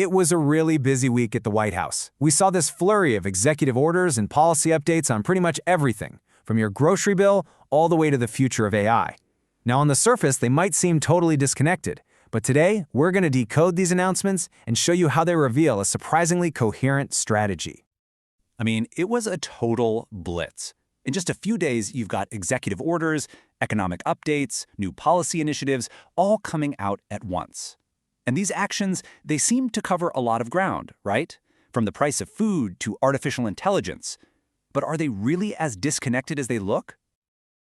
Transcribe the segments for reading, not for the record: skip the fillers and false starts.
It was a really busy week at the White House. We saw this flurry of executive orders and policy updates on pretty much everything, from your grocery bill all the way to the future of AI. Now, on the surface, they might seem totally disconnected, but today, we're going to decode these announcements and show you how they reveal a surprisingly coherent strategy. I mean, it was a total blitz. In just a few days, you've got executive orders, economic updates, new policy initiatives, all coming out at once. And these actions, they seem to cover a lot of ground, right? From the price of food to artificial intelligence. But are they really as disconnected as they look?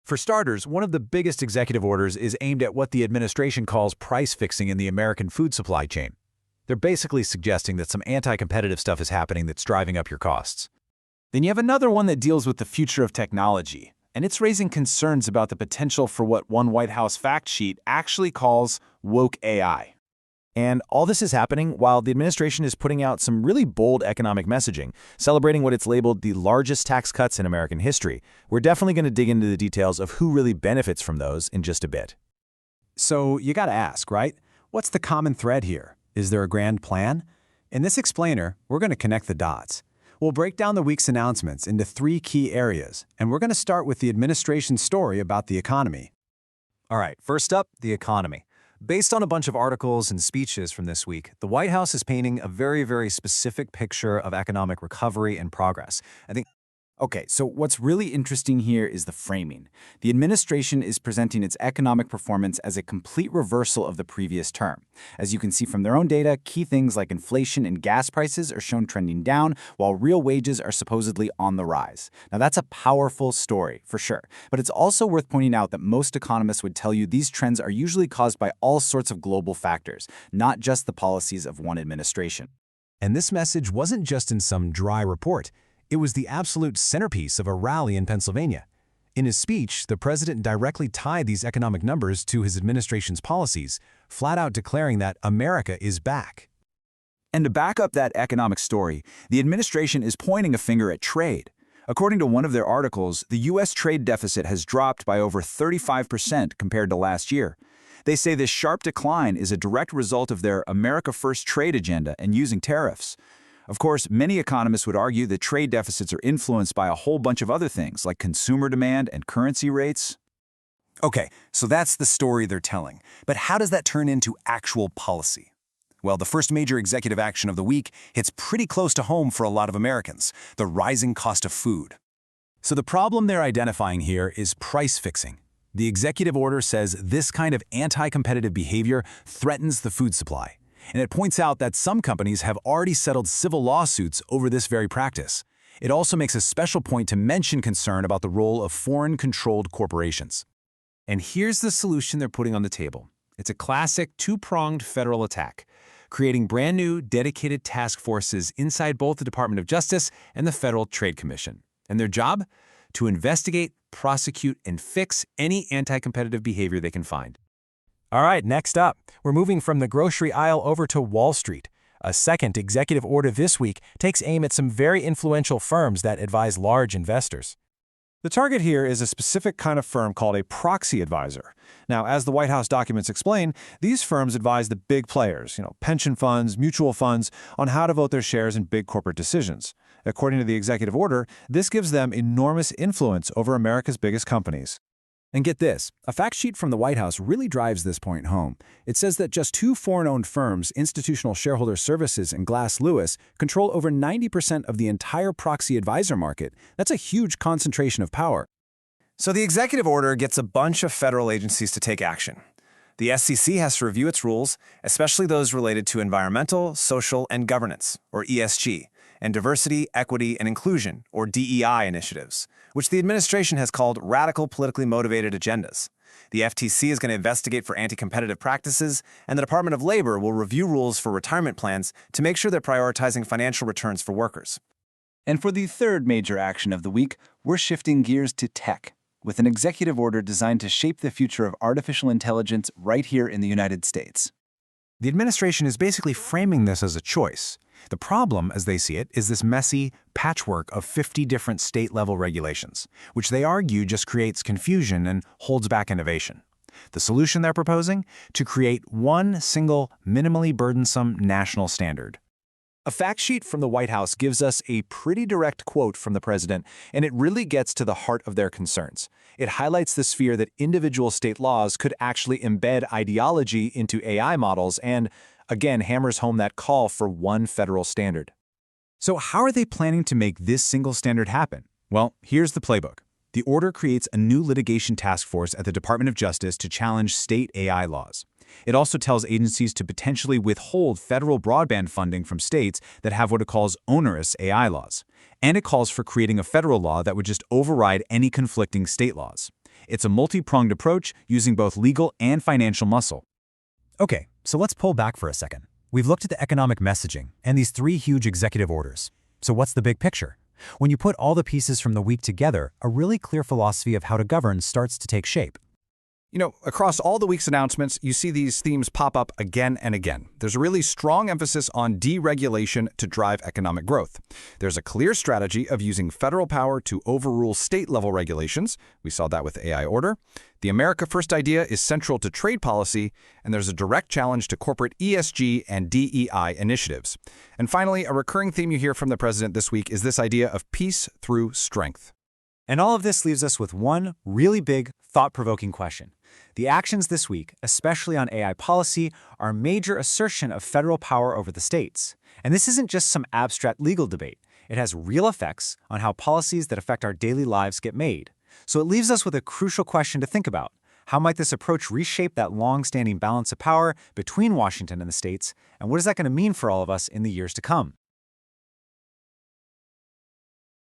For starters, one of the biggest executive orders is aimed at what the administration calls price fixing in the American food supply chain. They're basically suggesting that some anti-competitive stuff is happening that's driving up your costs. Then you have another one that deals with the future of technology, and it's raising concerns about the potential for what one White House fact sheet actually calls woke AI. And all this is happening while the administration is putting out some really bold economic messaging, celebrating what it's labeled the largest tax cuts in American history. We're definitely going to dig into the details of who really benefits from those in just a bit. So you gotta ask, right? What's the common thread here? Is there a grand plan? In this explainer, we're going to connect the dots. We'll break down the week's announcements into 3 key areas, and we're going to start with the administration's story about the economy. All right, first up, the economy. Based on a bunch of articles and speeches from this week, the White House is painting a very specific picture of economic recovery and progress. Okay, so what's really interesting here is the framing. The administration is presenting its economic performance as a complete reversal of the previous term. As you can see from their own data, key things like inflation and gas prices are shown trending down, while real wages are supposedly on the rise. Now, that's a powerful story, for sure. But it's also worth pointing out that most economists would tell you these trends are usually caused by all sorts of global factors, not just the policies of one administration. And this message wasn't just in some dry report. It was the absolute centerpiece of a rally in Pennsylvania. In his speech, the president directly tied these economic numbers to his administration's policies, flat out declaring that America is back. And to back up that economic story, the administration is pointing a finger at trade. According to one of their articles, the U.S. trade deficit has dropped by over 35% compared to last year. They say this sharp decline is a direct result of their America First trade agenda and using tariffs. Of course, many economists would argue that trade deficits are influenced by a whole bunch of other things, like consumer demand and currency rates. Okay, so that's the story they're telling. But how does that turn into actual policy? Well, the first major executive action of the week hits pretty close to home for a lot of Americans: the rising cost of food. So the problem they're identifying here is price fixing. The executive order says this kind of anti-competitive behavior threatens the food supply. And it points out that some companies have already settled civil lawsuits over this very practice. It also makes a special point to mention concern about the role of foreign-controlled corporations. And here's the solution they're putting on the table. It's a classic two-pronged federal attack, creating brand new, dedicated task forces inside both the Department of Justice and the Federal Trade Commission. And their job? To investigate, prosecute, and fix any anti-competitive behavior they can find. All right, next up, we're moving from the grocery aisle over to Wall Street. A second executive order this week takes aim at some very influential firms that advise large investors. The target here is a specific kind of firm called a proxy advisor. Now, as the White House documents explain, these firms advise the big players, pension funds, mutual funds, on how to vote their shares in big corporate decisions. According to the executive order, this gives them enormous influence over America's biggest companies. And get this, a fact sheet from the White House really drives this point home. It says that just 2 foreign-owned firms, Institutional Shareholder Services and Glass Lewis, control over 90% of the entire proxy advisor market. That's a huge concentration of power. So the executive order gets a bunch of federal agencies to take action. The SEC has to review its rules, especially those related to environmental, social, and governance, or ESG, and diversity, equity, and inclusion, or DEI initiatives, which the administration has called radical politically motivated agendas. The FTC is going to investigate for anti-competitive practices, and the Department of Labor will review rules for retirement plans to make sure they're prioritizing financial returns for workers. And for the third major action of the week, we're shifting gears to tech, with an executive order designed to shape the future of artificial intelligence right here in the United States. The administration is basically framing this as a choice. The problem, as they see it, is this messy patchwork of 50 different state-level regulations, which they argue just creates confusion and holds back innovation. The solution they're proposing? To create one single, minimally burdensome national standard, A fact sheet from the White House gives us a pretty direct quote from the president, and it really gets to the heart of their concerns. It highlights this fear that individual state laws could actually embed ideology into AI models and, again, hammers home that call for one federal standard. So how are they planning to make this single standard happen? Well, here's the playbook. The order creates a new litigation task force at the Department of Justice to challenge state AI laws. It also tells agencies to potentially withhold federal broadband funding from states that have what it calls onerous AI laws. And it calls for creating a federal law that would just override any conflicting state laws. It's a multi-pronged approach using both legal and financial muscle. Okay, so let's pull back for a second. We've looked at the economic messaging and these 3 huge executive orders. So what's the big picture? When you put all the pieces from the week together, a really clear philosophy of how to govern starts to take shape. You know, across all the week's announcements, you see these themes pop up again and again. There's a really strong emphasis on deregulation to drive economic growth. There's a clear strategy of using federal power to overrule state-level regulations. We saw that with AI Order. The America First idea is central to trade policy, and there's a direct challenge to corporate ESG and DEI initiatives. And finally, a recurring theme you hear from the president this week is this idea of peace through strength. And all of this leaves us with one really big, thought-provoking question. The actions this week, especially on AI policy, are a major assertion of federal power over the states. And this isn't just some abstract legal debate. It has real effects on how policies that affect our daily lives get made. So it leaves us with a crucial question to think about. How might this approach reshape that long-standing balance of power between Washington and the states? And what is that going to mean for all of us in the years to come?